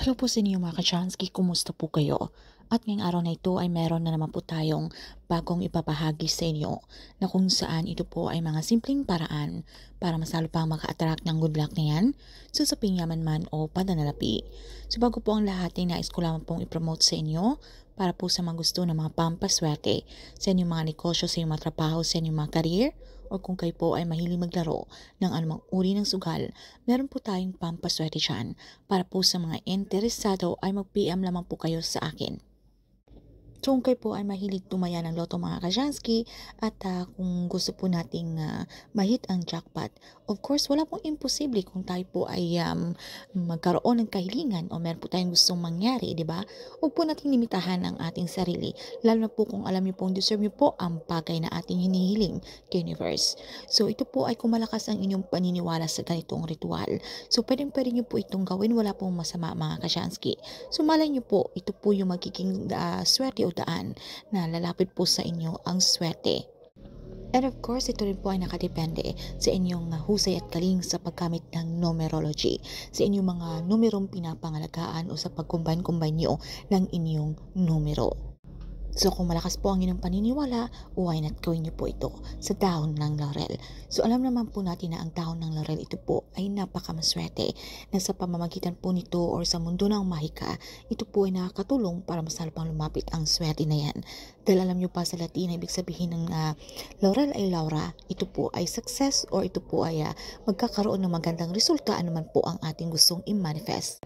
Hello po sa inyo mga ka-Chansky, kumusta po kayo? At ngayong araw na ito ay meron na naman po tayong bagong ipapahagi sa inyo na kung saan ito po ay mga simpleng paraan para masalo pang maka-attract ng good luck na yan, susaping yaman man o pananalapi. So bago po ang lahat ay nais ko lamang pong ipromote sa inyo para po sa mga gusto ng mga pampaswerte sa inyong mga negosyo, sa inyong mga trabaho, sa inyong mga career, o kung kayo po ay mahilig maglaro ng anumang uri ng sugal, meron po tayong pampaswerte dyan. Para po sa mga interesado ay mag-PM lamang po kayo sa akin. So kung kayo po ay mahilig tumaya ng loto mga Kajansky at kung gusto po nating mahit ang jackpot, of course wala pong imposible kung tayo po ay magkaroon ng kahilingan o meron po tayong gustong mangyari, di ba? Huwag po nating limitahan ang ating sarili, lalo na po kung alam niyo pong deserve niyo po ang bagay na ating hinihiling kay universe. So ito po ay kung malakas ang inyong paniniwala sa ganitong ritual. So pwede niyo po itong gawin, wala pong masama mga Kajansky. So malay niyo po, ito po yung magiging swerte o daan na lalapit po sa inyo ang swerte. And of course, ito rin po ay nakadepende sa inyong husay at galing sa paggamit ng numerology, sa inyong mga numerong pinapangalagaan o sa pag-combine nyo ng inyong numero. So kung malakas po ang inyong paniniwala, why not gawin niyo po ito sa dahon ng laurel. So alam naman po natin na ang dahon ng laurel ito po ay napakamaswerte na sa pamamagitan po nito or sa mundo ng mahika, ito po ay nakakatulong para mas lalo pang lumapit ang swerte na yan. Dahil alam niyo pa sa Latin, ibig sabihin ng laurel ay laura, ito po ay success or ito po ay magkakaroon ng magandang resulta anuman po ang ating gustong i-manifest.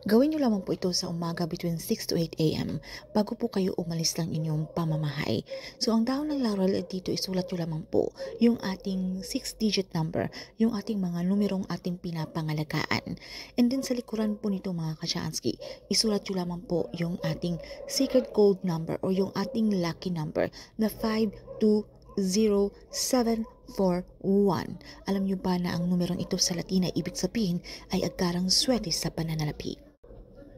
Gawin niyo lamang po ito sa umaga between 6 to 8 a.m. bago po kayo umalis ng inyong pamamahay. So ang dahon ng laurel dito isulat niyo lamang po yung ating 6-digit number, yung ating mga numerong ating pinapangalagaan. And then sa likuran po nito mga Kachansky, isulat niyo lamang po yung ating secret code number or yung ating lucky number na 520741. Alam niyo ba na ang numerong ito sa Latina ibig sabihin ay agarang swerte sa pananalapi?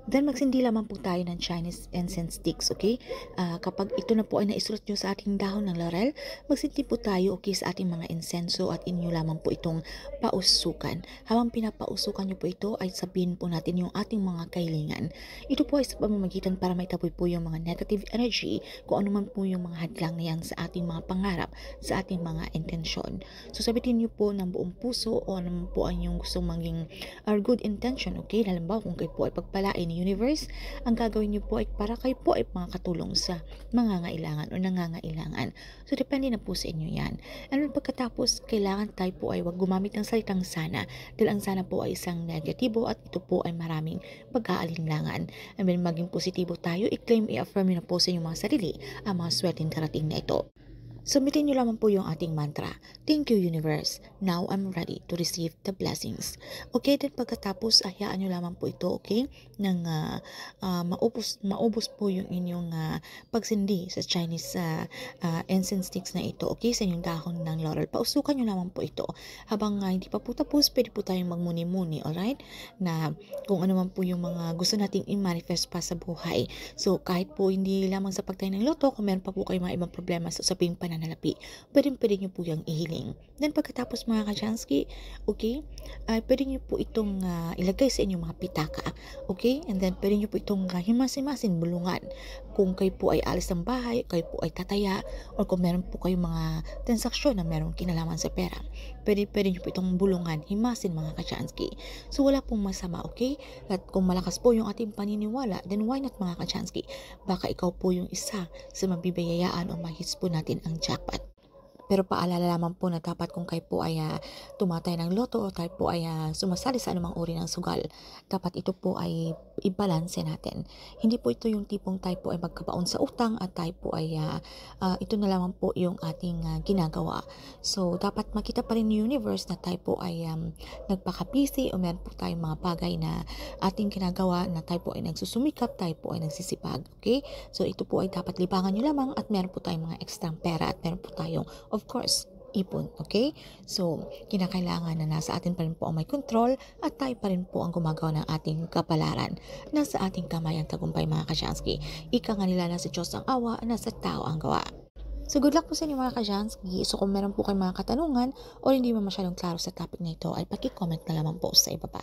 Then magsindi lamang po tayo ng Chinese incense sticks, okay? Kapag ito na po ay naisulat nyo sa ating dahon ng laurel, magsindi po tayo, okay, sa ating mga insenso at inyo lamang po itong pausukan. Habang pinapausukan nyo po ito, ay sabihin po natin yung ating mga kahilingan. Ito po ay sa pamamagitan para maitaboy po yung mga negative energy, kung ano man po yung mga hadlang na yan sa ating mga pangarap, sa ating mga intensyon. So sabihin nyo po ng buong puso o ano po ang yung gustong maging good intention, okay? Halimbawa kung kayo po ay pagpalain universe, ang gagawin niyo po ay para kayo po ay makakatulong sa mangangailangan o nangangailangan. So, depende na po sa inyo yan. And pagkatapos, kailangan tayo po ay wag gumamit ng salitang sana dahil ang sana po ay isang negatibo at ito po ay maraming pag-aalinlangan. And then, maging positibo tayo, i-claim, i-affirm nyo na po sa inyong mga sarili ang mga swerteng karating na ito. Submitin nyo lamang po yung ating mantra. Thank you, universe. Now I'm ready to receive the blessings. Okay, then pagkatapos, hayaan nyo lamang po ito, okay? Nang maubos po yung inyong pagsindi sa Chinese incense sticks na ito, okay? Sa inyong dahon ng laurel. Pausukan nyo lamang po ito. Habang hindi pa po tapos, pwede po tayong magmuni-muni, alright? Na kung ano man po yung mga gusto nating i-manifest pa sa buhay. So, kahit po hindi lamang sa pagtayo ng loto, kung meron pa po kayong mga ibang problema sa usaping pananalapi, pwede nyo po yung ihiling. Then pagkatapos mga Kajansky, okay, pwede nyo po itong ilagay sa inyong mga pitaka, okay, and then pwede nyo po itong himas-himasin, bulungan. Kung kayo po ay alis ng bahay, kayo po ay tataya, or kung meron po kayong mga transaksyon na meron kinalaman sa pera, pwede nyo po itong bulungan, himasin mga Kajansky. So wala pong masama, okay? At kung malakas po yung ating paniniwala, then why not mga Kajansky? Baka ikaw po yung isa sa mabibiyayaan o mahits po natin ang jackpot. Pero paalala lamang po na dapat kung kayo po ay tumatay ng loto o tayo po ay sumasali sa anumang uri ng sugal, dapat ito po ay i-balance natin. Hindi po ito yung tipong tayo po ay magkabaon sa utang at tayo po ay ito na lamang po yung ating ginagawa. So, dapat makita pa rin ni universe na tayo po ay nagpaka-busy o meron po tayong mga bagay na ating ginagawa na tayo po ay nagsusumikap, tayo po ay nagsisipag. Okay? So, ito po ay dapat libangan nyo lamang at meron po tayong mga extra pera at meron po tayong of course, ipon, okay? So, kinakailangan na nasa atin pa rin po ang may control at tayo pa rin po ang gumagawa ng ating kapalaran. Nasa ating kamay ang tagumpay mga Kajansky. Ika nga nila nasa Diyos ang awa, nasa tao ang gawa. So, good luck po sa inyo mga Kajansky. So, kung meron po kayong mga katanungan o hindi mo masyadong klaro sa topic na ito, ay paki-comment na lamang po sa ibaba.